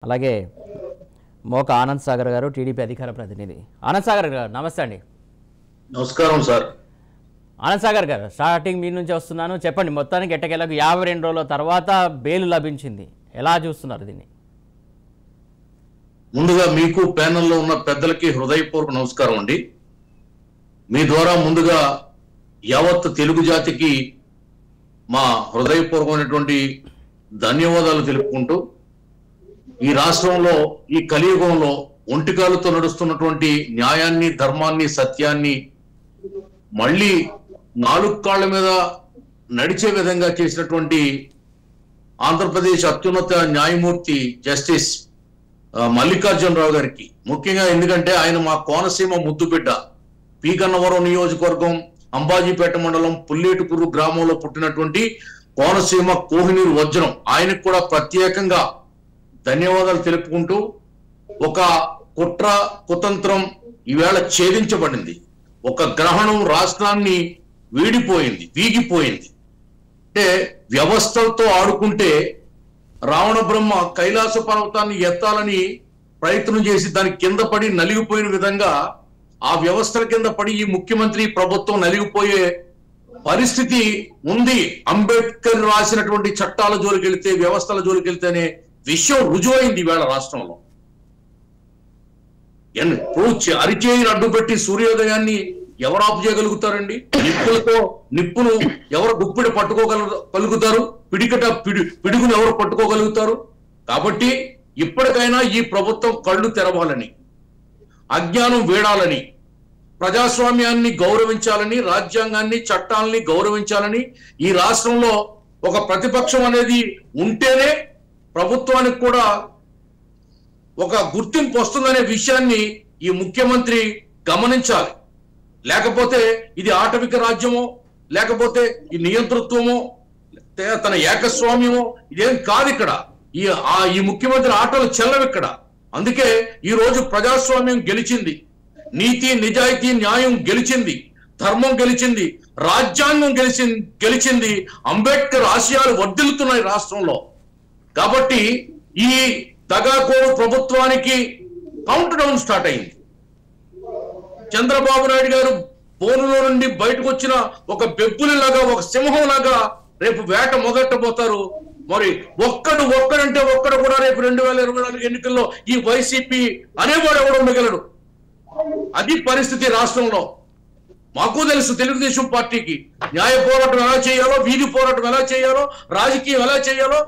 అలాగే మోక ఆనంద్ సాగర్ గారు టీడీపీ అధికార ప్రతినిధి. ఆనంద్ సాగర్ గారు నమస్తే అండి. నమస్కారం సార్. ఆనంద్ సాగర్ గారు, స్టార్టింగ్ మీ నుంచి వస్తున్నాను, చెప్పండి. మొత్తానికి ఎట్టకేలకు 52 రోజుల తర్వాత బెయిల్ లభించింది, ఎలా చూస్తున్నారు దీన్ని? ముందుగా మీకు ప్యానెల్లో ఉన్న పెద్దలకి హృదయపూర్వక నమస్కారం అండి. మీ ద్వారా ముందుగా యావత్ తెలుగు జాతికి మా హృదయపూర్వకమైనటువంటి ధన్యవాదాలు తెలుపుకుంటూ, ఈ రాష్ట్రంలో ఈ కలియుగంలో ఒంటికాలతో నడుస్తున్నటువంటి న్యాయాన్ని, ధర్మాన్ని, సత్యాన్ని మళ్ళీ 4 కాళ్ల మీద నడిచే విధంగా చేసినటువంటి ఆంధ్రప్రదేశ్ అత్యున్నత న్యాయమూర్తి జస్టిస్ మల్లికార్జునరావు గారికి ముఖ్యంగా, ఎందుకంటే ఆయన మా కోనసీమ ముద్దుబిడ్డ, పి గన్నవరం నియోజకవర్గం అంబాజీపేట మండలం పుల్లేటుకూరు గ్రామంలో పుట్టినటువంటి కోనసీమ కోహినూరు వజ్రం, ఆయనకు కూడా ప్రత్యేకంగా ధన్యవాదాలు తెలుపుకుంటూ, ఒక కుట్ర కుతంత్రం ఈవేళ ఛేదించబడింది. ఒక గ్రహణం రాష్ట్రాన్ని వీగిపోయింది. అంటే వ్యవస్థలతో ఆడుకుంటే రావణ బ్రహ్మ కైలాస పర్వతాన్ని ఎత్తాలని ప్రయత్నం చేసి దాని కింద పడి నలిగిపోయిన విధంగా ఆ వ్యవస్థల కింద పడి ఈ ముఖ్యమంత్రి ప్రభుత్వం నలిగిపోయే పరిస్థితి ఉంది. అంబేద్కర్ రాసినటువంటి చట్టాల జోలికి వెళితే, వ్యవస్థల జోలికి వెళితే అనే విషయం రుజువైంది ఈవేళ రాష్ట్రంలో. అరిచేయిని అడ్డుపెట్టి సూర్యోదయాన్ని ఎవరు ఆపు చేయగలుగుతారండి? నిప్పును ఎవరు గుప్పిడి పట్టుకోగలుగుతారు? పిడుగును ఎవరు పట్టుకోగలుగుతారు? కాబట్టి ఇప్పటికైనా ఈ ప్రభుత్వం కళ్ళు తెరవాలని, అజ్ఞానం వీడాలని, ప్రజాస్వామ్యాన్ని గౌరవించాలని, రాజ్యాంగాన్ని, చట్టాలని గౌరవించాలని, ఈ రాష్ట్రంలో ఒక ప్రతిపక్షం అనేది ఉంటేనే ప్రభుత్వానికి కూడా ఒక గుర్తింపు వస్తుందనే విషయాన్ని ఈ ముఖ్యమంత్రి గమనించాలి. లేకపోతే ఇది ఆటవిక రాజ్యమో, లేకపోతే ఈ నియంతృత్వమో, తన ఏకస్వామ్యమో ఇదేం కాదు. ఇక్కడ ఈ ముఖ్యమంత్రి ఆటలు చెల్లవు ఇక్కడ. అందుకే ఈ రోజు ప్రజాస్వామ్యం గెలిచింది, నీతి నిజాయితీ న్యాయం గెలిచింది, ధర్మం గెలిచింది, రాజ్యాంగం గెలిచింది, అంబేద్కర్ ఆశయాలు వర్ధిల్లుతున్నాయి రాష్ట్రంలో. కాబట్టి ఈ దగాకోరు ప్రభుత్వానికి కౌంట్ డౌన్ స్టార్ట్ అయింది. చంద్రబాబు నాయుడు గారు బోనులో నుండి బయటకు వచ్చిన ఒక బెబ్బులిలాగా, ఒక సింహం లాగా రేపు వేట మొదలెట్టబోతారు. మరి ఒక్కడంటే ఒక్కడు కూడా రేపు 2024 ఎన్నికల్లో ఈ వైసీపీ అనేవాడు ఎవడో మిగలడు. అది పరిస్థితి రాష్ట్రంలో. మాకు తెలుసు తెలుగుదేశం పార్టీకి న్యాయ పోరాటం ఎలా చేయాలో, వీధి పోరాటం ఎలా చేయాలో, రాజకీయం ఎలా చేయాలో,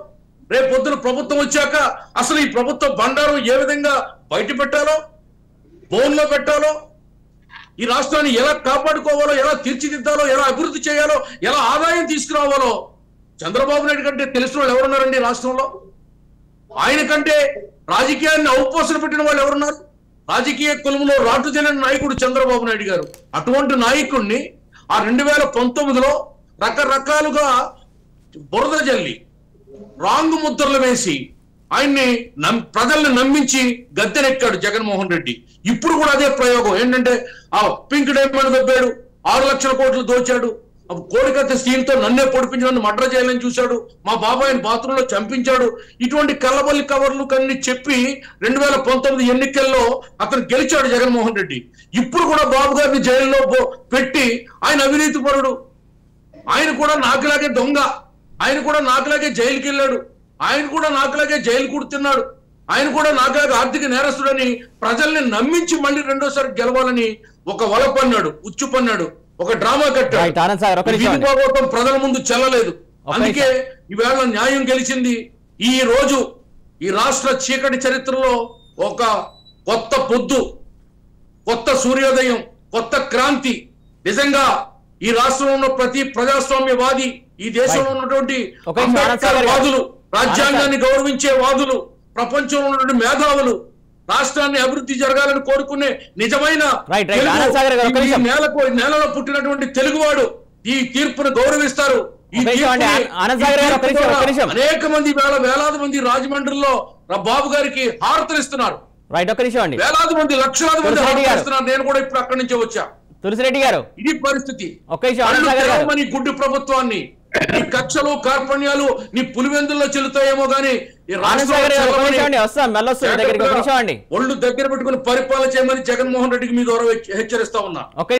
రేపు పొద్దున ప్రభుత్వం వచ్చాక అసలు ఈ ప్రభుత్వ బండారం ఏ విధంగా బయట పెట్టాలో, బోన్లో పెట్టాలో, ఈ రాష్ట్రాన్ని ఎలా కాపాడుకోవాలో, ఎలా తీర్చిదిద్దాలో, ఎలా అభివృద్ధి చేయాలో, ఎలా ఆదాయం తీసుకురావాలో చంద్రబాబు నాయుడు కంటే తెలిసిన వాళ్ళు ఎవరున్నారండి రాష్ట్రంలో? ఆయన కంటే రాజకీయాన్ని ఔపోసన పెట్టిన వాళ్ళు ఎవరున్నారు? రాజకీయ కులంలో రాటు తెలియని నాయకుడు చంద్రబాబు నాయుడు గారు. అటువంటి నాయకుడిని ఆ 2019లో రకరకాలుగా బురద జల్లి, రాంగు ముద్రలు వేసి ఆయన్ని ప్రజల్ని నమ్మించి గద్దెనెక్కాడు జగన్మోహన్ రెడ్డి. ఇప్పుడు కూడా అదే ప్రయోగం. ఏంటంటే ఆ పింక్ డైమండ్ దొబ్బాడు, 6 లక్షల కోట్లు దోచాడు, కోడికత్తి స్టీల్తో నన్నే పొడిపించి నన్ను మర్డర్ చేయాలని చూశాడు, మా బాబాయిని బాత్రూంలో చంపించాడు. ఇటువంటి కల్లబల్లి కవర్లు కన్ని చెప్పి 2019 ఎన్నికల్లో అతను గెలిచాడు జగన్మోహన్ రెడ్డి. ఇప్పుడు కూడా బాబు గారిని జైల్లో పెట్టి ఆయన అవినీతి పరుడు, ఆయన కూడా నాకులాగే దొంగ, ఆయన కూడా నాకులాగే జైలుకి వెళ్ళాడు, ఆయన కూడా నాకులాగే జైలు కుడుతున్నాడు, ఆయన కూడా నాకులాగే ఆర్థిక నేరస్తుడని ప్రజల్ని నమ్మించి మళ్ళీ రెండోసారి గెలవాలని ఒక వలపన్నాడు, ఉచ్చు పన్నాడు, ఒక డ్రామా కట్టాడు. ప్రజల ముందు చెల్లలేదు. అందుకే ఈవేళ న్యాయం గెలిచింది. ఈ రోజు ఈ రాష్ట్ర చీకటి చరిత్రలో ఒక కొత్త పొద్దు, కొత్త సూర్యోదయం, కొత్త క్రాంతి. నిజంగా ఈ రాష్ట్రంలో ఉన్న ప్రతి ప్రజాస్వామ్యవాది, ఈ దేశంలో ఉన్నటువంటి వాదులు, రాజ్యాంగాన్ని గౌరవించే వాదులు, ప్రపంచంలో ఉన్నటువంటి మేధావులు, రాష్ట్రాన్ని అభివృద్ధి జరగాలని కోరుకునే నిజమైన నేలలో పుట్టినటువంటి తెలుగువాడు ఈ తీర్పును గౌరవిస్తారు. అనేక మంది వేలాది మంది రాజమండ్రిలో బాబు గారికి హారతలిస్తున్నారు. వేలాది మంది, లక్షలాది మంది హారతలిస్తున్నారు. నేను కూడా ఇప్పుడు అక్కడి నుంచే వచ్చా. తులసిరెడ్డి గారు, ఇది పరిస్థితి. ఒక్క గుడ్డి ప్రభుత్వాన్ని నీ కక్షలు కార్పణ్యాలు నీ పులివెందుల్లో చెల్లుతాయేమో గానీ ఈ రాష్ట్రం ఒళ్ళు దగ్గర పెట్టుకుని పరిపాలన చేయమని జగన్మోహన్ రెడ్డికి మీ ద్వారా హెచ్చరిస్తా ఉన్నా.